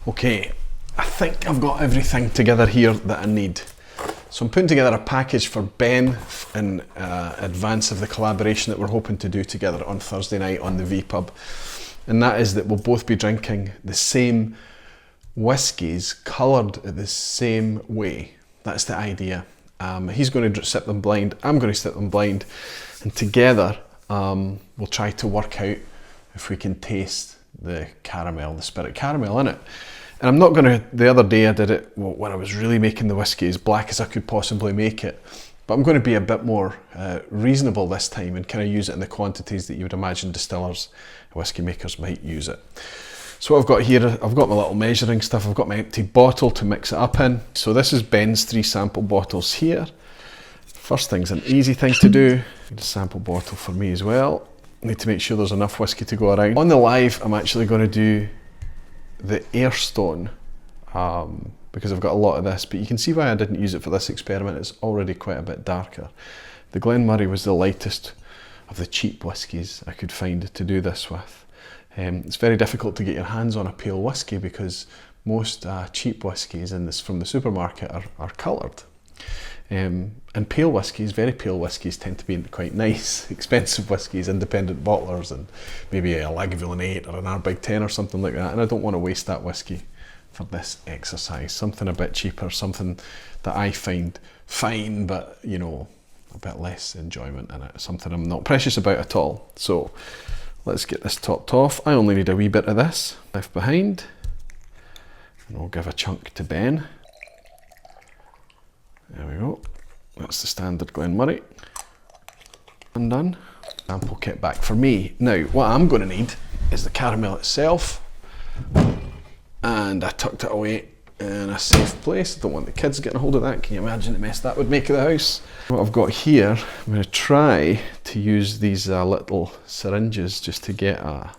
Okay, I think I've got everything together here that I need. So I'm putting together a package for Ben in advance of the collaboration that we're hoping to do together on Thursday night on the VPub. And that is that we'll both be drinking the same whiskies, coloured the same way. That's the idea. He's going to sip them blind, I'm going to sip them blind, and together we'll try to work out if we can taste the caramel, the spirit caramel in it. And I'm not going to, the other day I did it when I was really making the whiskey as black as I could possibly make it. But I'm going to be a bit more reasonable this time and kind of use it in the quantities that you would imagine distillers, whiskey makers might use it. So what I've got here, I've got my little measuring stuff, I've got my empty bottle to mix it up in. So this is Ben's 3 sample bottles here. First thing's an easy thing to do. Need a sample bottle for me as well. Need to make sure there's enough whiskey to go around. On the live, I'm actually going to do the Airstone because I've got a lot of this, but you can see why I didn't use it for this experiment. It's already quite a bit darker. The Glenmorangie was the lightest of the cheap whiskies I could find to do this with. It's very difficult to get your hands on a pale whiskey because most cheap whiskies from the supermarket are coloured. And pale whiskies, very pale whiskies, tend to be quite nice, expensive whiskies, independent bottlers, and maybe a Lagavulin 8 or an Ardbeg 10 or something like that. And I don't want to waste that whiskey for this exercise. Something a bit cheaper, something that I find fine, but you know, a bit less enjoyment in it. Something I'm not precious about at all. So let's get this topped off. I only need a wee bit of this left behind, and I'll give a chunk to Ben. There we go. That's the standard Glenmorangie. Undone. Sample kit back for me. Now, what I'm going to need is the caramel itself. And I tucked it away in a safe place. I don't want the kids getting a hold of that. Can you imagine the mess that would make of the house? What I've got here, I'm going to try to use these little syringes just to get a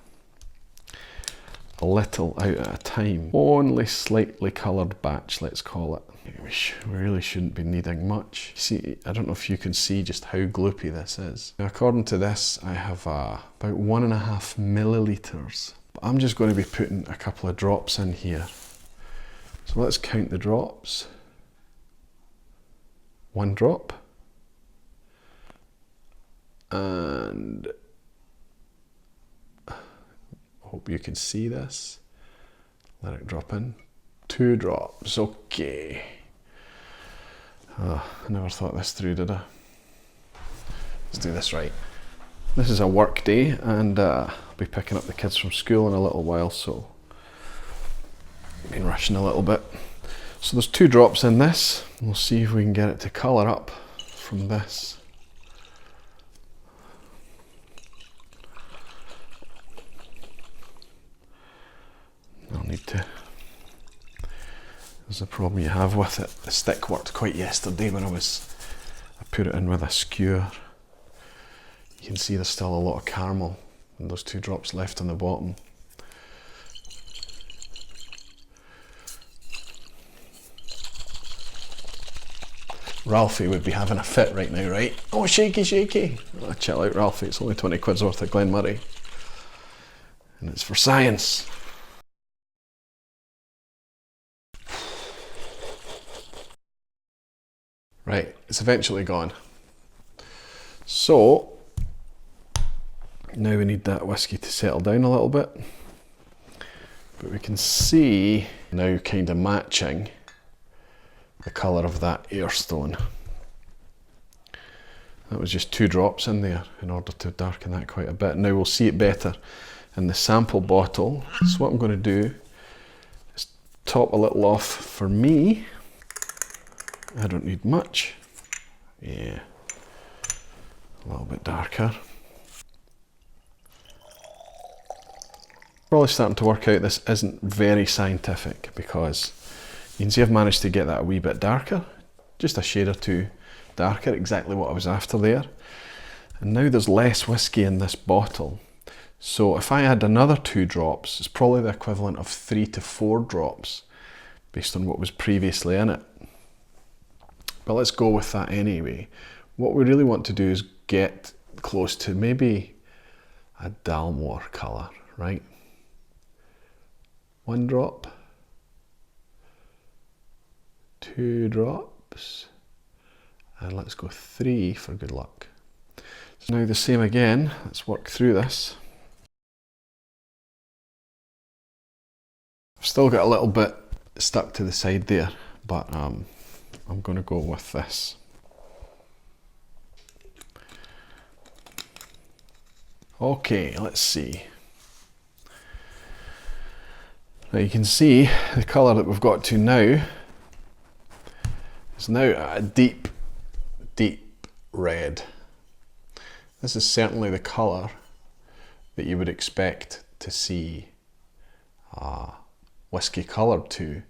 little out at a time. Only slightly coloured batch, let's call it. We really shouldn't be needing much. See, I don't know if you can see just how gloopy this is. Now, according to this, I have about 1.5 millilitres. But I'm just going to be putting a couple of drops in here. So let's count the drops. 1 drop. And I hope you can see this. Let it drop in. 2 drops, okay. Oh, I never thought this through, did I? Let's do this right. This is a work day, and I'll be picking up the kids from school in a little while, so I've been rushing a little bit. So there's 2 drops in this. We'll see if we can get it to colour up from this. I'll need to. There's a problem you have with it. The stick worked quite yesterday when I put it in with a skewer. You can see there's still a lot of caramel and those 2 drops left on the bottom. Ralphie would be having a fit right now, right? Oh, shaky, shaky. Oh, chill out, Ralphie. It's only 20 quid's worth of Glenmorangie. And it's for science. Right, it's eventually gone. So, now we need that whiskey to settle down a little bit. But we can see now kind of matching the colour of that Airstone. That was just 2 drops in there in order to darken that quite a bit. Now we'll see it better in the sample bottle. So what I'm going to do is top a little off for me. I don't need much. Yeah, a little bit darker. Probably starting to work out this isn't very scientific because you can see I've managed to get that a wee bit darker, just a shade or 2 darker, exactly what I was after there. And now there's less whiskey in this bottle. So if I add another 2 drops, it's probably the equivalent of 3 to 4 drops based on what was previously in it. But let's go with that anyway. What we really want to do is get close to maybe a Dalmore colour, right? 1 drop, 2 drops. And let's go 3 for good luck. So now the same again, let's work through this. I've still got a little bit stuck to the side there, but I'm going to go with this. Okay, let's see. Now you can see the colour that we've got to now is now a deep, deep red. This is certainly the colour that you would expect to see whiskey coloured to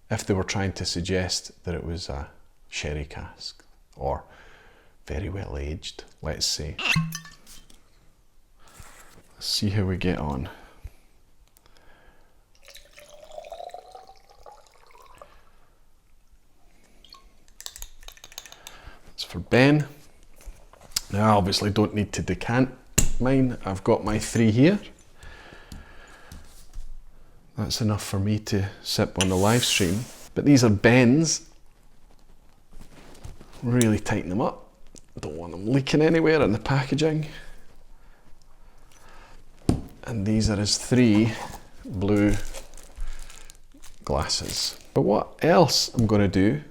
if they were trying to suggest that it was a sherry cask or very well aged, let's say. Let's see how we get on. That's for Ben. Now I obviously don't need to decant mine. I've got my 3 here. That's enough for me to sip on the live stream. But these are Ben's. Really tighten them up. Don't want them leaking anywhere in the packaging. And these are his 3 blue glasses. But what else I'm going to do,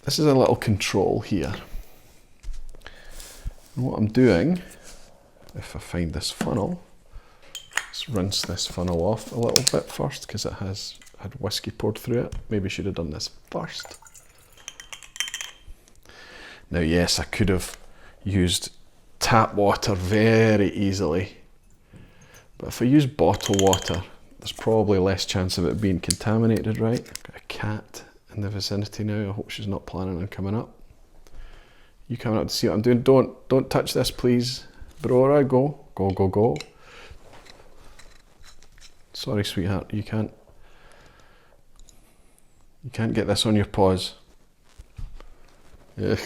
this is a little control here. And what I'm doing, if I find this funnel, let's rinse this funnel off a little bit first because it has had whiskey poured through it. Maybe should have done this first. Now yes, I could have used tap water very easily. But if I use bottled water, there's probably less chance of it being contaminated, right? Got a cat in the vicinity now. I hope she's not planning on coming up. You coming up to see what I'm doing? Don't touch this, please. Brora, go. Go, go, go. Sorry, sweetheart, you can't get this on your paws. Ugh.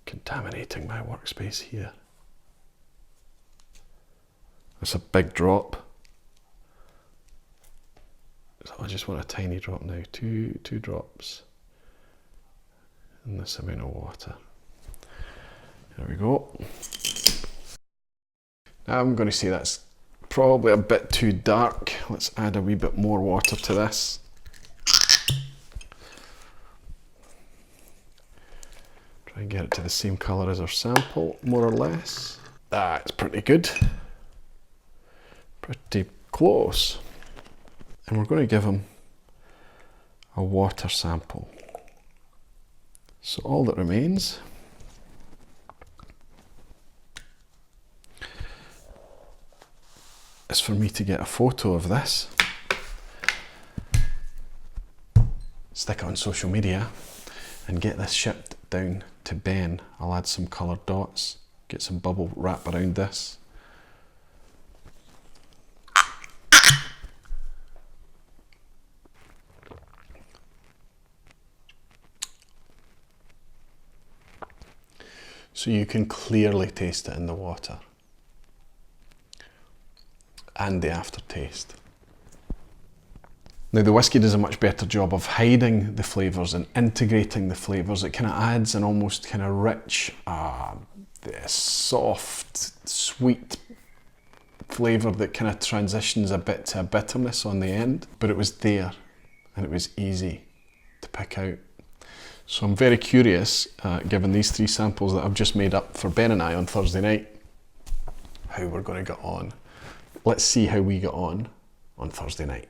Contaminating my workspace here. That's a big drop. So I just want a tiny drop now. Two drops in this amount of water. There we go. Now I'm going to say that's probably a bit too dark. Let's add a wee bit more water to this. Try and get it to the same colour as our sample, more or less. That's pretty good. Pretty close. And we're going to give him a water sample. So all that remains is for me to get a photo of this, stick it on social media and get this shipped down to Ben. I'll add some coloured dots, get some bubble wrap around this. So you can clearly taste it in the water and the aftertaste. Now the whiskey does a much better job of hiding the flavours and integrating the flavours. It kind of adds an almost kind of rich, soft, sweet flavour that kind of transitions a bit to a bitterness on the end. But it was there and it was easy to pick out. So I'm very curious, given these 3 samples that I've just made up for Ben and I on Thursday night, how we're going to get on. Let's see how we get on Thursday night.